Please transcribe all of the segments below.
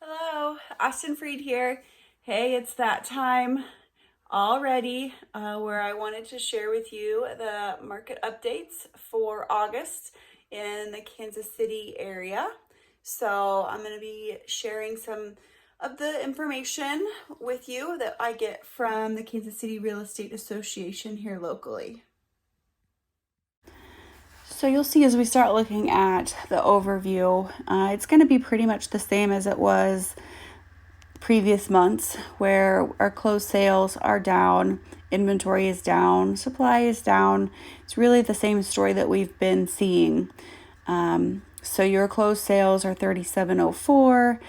Hello, Austin Freed here. Hey, it's that time already where I wanted to share with you the market updates for August in the Kansas City area. So I'm going to be sharing some of the information with you that I get from the Kansas City Real Estate Association here locally. So you'll see as we start looking at the overview, it's going to be pretty much the same as it was previous months, where our closed sales are down, inventory is down, supply is down. It's really the same story that we've been seeing. So your closed sales are 3704.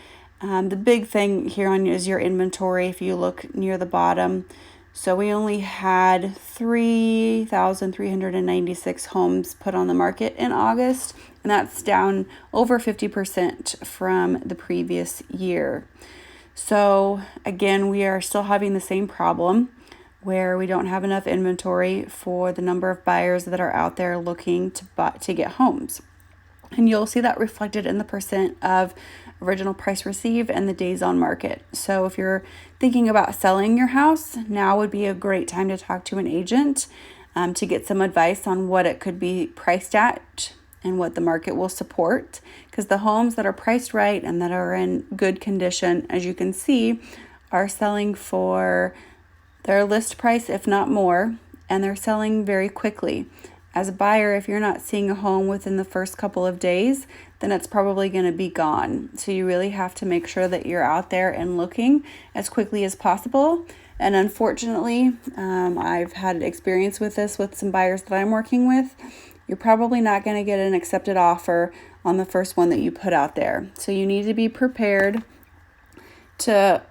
The big thing here on is your inventory. If you look near the bottom, so we only had 3,396 homes put on the market in August, and that's down over 50% from the previous year. So again, we are still having the same problem where we don't have enough inventory for the number of buyers that are out there looking to get homes. And you'll see that reflected in the percent of original price received and the days on market. So if you're thinking about selling your house, now would be a great time to talk to an agent to get some advice on what it could be priced at and what the market will support, because the homes that are priced right and that are in good condition, as you can see, are selling for their list price, if not more, and they're selling very quickly. As a buyer, if you're not seeing a home within the first couple of days, then it's probably going to be gone. So you really have to make sure that you're out there and looking as quickly as possible. And unfortunately, I've had experience with this with some buyers that I'm working with. You're probably not going to get an accepted offer on the first one that you put out there. So you need to be prepared to,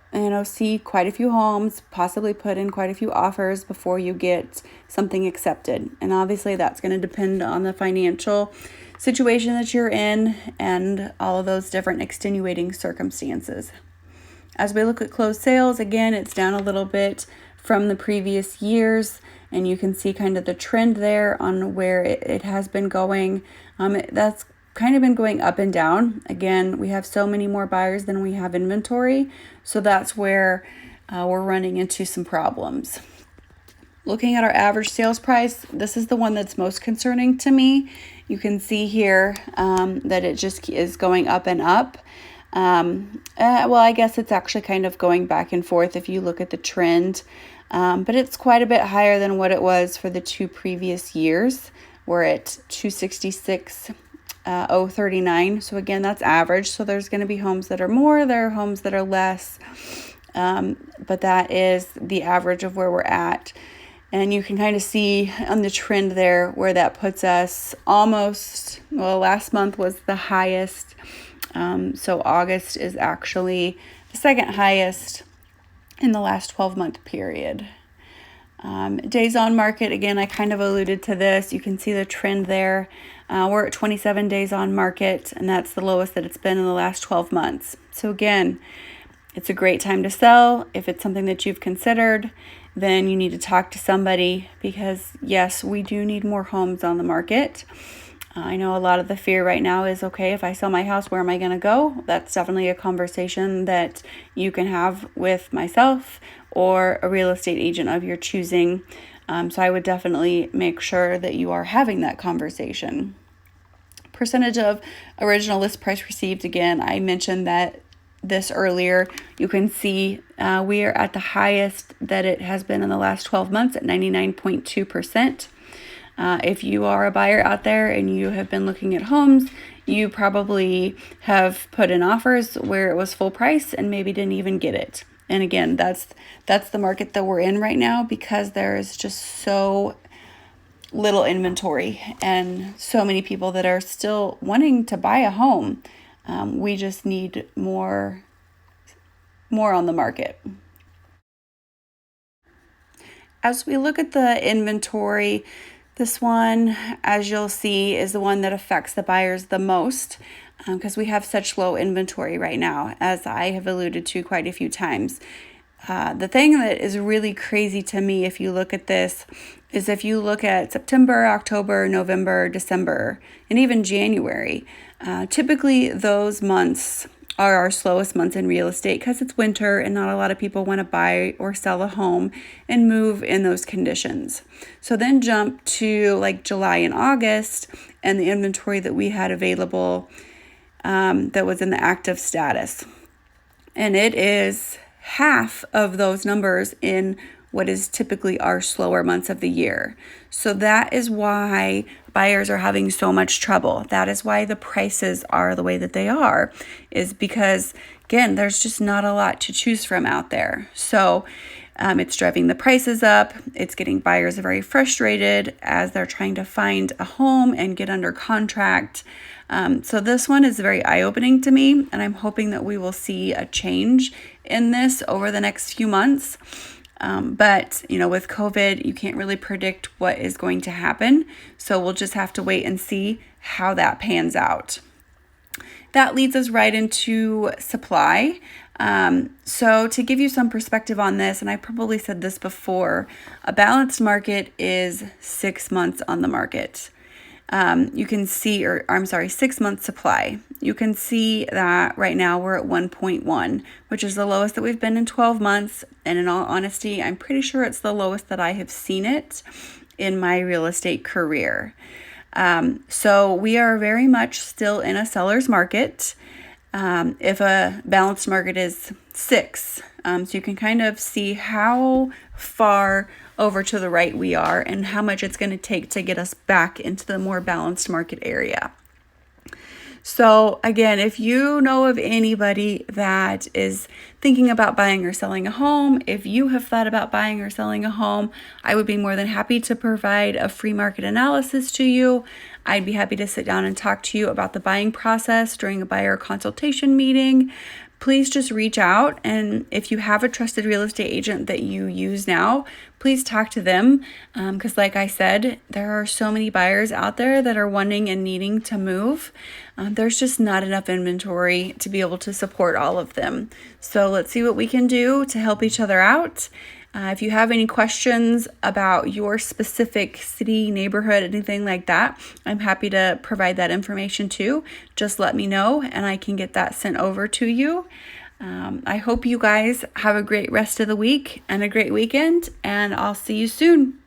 see quite a few homes, possibly put in quite a few offers before you get something accepted. And obviously that's going to depend on the financial situation that you're in and all of those different extenuating circumstances. As we look at closed sales, again, it's down a little bit from the previous years, and you can see kind of the trend there on where it has been going. That's kind of been going up and down. Again, we have so many more buyers than we have inventory, so that's where we're running into some problems. Looking at our average sales price, this is the one that's most concerning to me. You can see here that it just is going up and up. Well, I guess it's actually kind of going back and forth if you look at the trend, but it's quite a bit higher than what it was for the two previous years. We're at 266,039. So again, that's average. So there's going to be homes that are more, there are homes that are less, but that is the average of where we're at. And you can kind of see on the trend there where that puts us almost, well, last month was the highest. So August is actually the second highest in the last 12-month period. Days on market, again, I kind of alluded to this. You can see the trend there. We're at 27 days on market, and that's the lowest that it's been in the last 12 months. So again, it's a great time to sell. If it's something that you've considered, then you need to talk to somebody, because yes, we do need more homes on the market. I know a lot of the fear right now is, okay, if I sell my house, where am I going to go? That's definitely a conversation that you can have with myself or a real estate agent of your choosing. So I would definitely make sure that you are having that conversation. Percentage of original list price received, again, I mentioned that this earlier. You can see we are at the highest that it has been in the last 12 months at 99.2%. If you are a buyer out there and you have been looking at homes, you probably have put in offers where it was full price and maybe didn't even get it. And again, that's the market that we're in right now, because there is just so little inventory and so many people that are still wanting to buy a home. We just need more on the market. As we look at the inventory, this one, as you'll see, is the one that affects the buyers the most, because we have such low inventory right now, as I have alluded to quite a few times. The thing that is really crazy to me, if you look at this, is if you look at September, October, November, December, and even January, typically those months are our slowest months in real estate because it's winter and not a lot of people want to buy or sell a home and move in those conditions. So then jump to like July and August and the inventory that we had available that was in the active status. And it is half of those numbers in what is typically our slower months of the year. So that is why buyers are having so much trouble. That is why the prices are the way that they are, is because, again, there's just not a lot to choose from out there. So it's driving the prices up. It's getting buyers very frustrated as they're trying to find a home and get under contract. So this one is very eye-opening to me, and I'm hoping that we will see a change in this over the next few months. But, with COVID, you can't really predict what is going to happen. So we'll just have to wait and see how that pans out. That leads us right into supply. So to give you some perspective on this, and I probably said this before, a balanced market is 6 months on the market. You can see, 6 months supply. You can see that right now we're at 1.1, which is the lowest that we've been in 12 months. And in all honesty, I'm pretty sure it's the lowest that I have seen it in my real estate career. So we are very much still in a seller's market. If a balanced market is 6, so you can kind of see how far over to the right we are and how much it's going to take to get us back into the more balanced market area. So again, if you know of anybody that is thinking about buying or selling a home, if you have thought about buying or selling a home, I would be more than happy to provide a free market analysis to you. I'd be happy to sit down and talk to you about the buying process during a buyer consultation meeting. Please just reach out, and if you have a trusted real estate agent that you use now, please talk to them, because like I said, there are so many buyers out there that are wanting and needing to move. There's just not enough inventory to be able to support all of them. So let's see what we can do to help each other out. If you have any questions about your specific city, neighborhood, anything like that, I'm happy to provide that information too. Just let me know and I can get that sent over to you. I hope you guys have a great rest of the week and a great weekend, and I'll see you soon.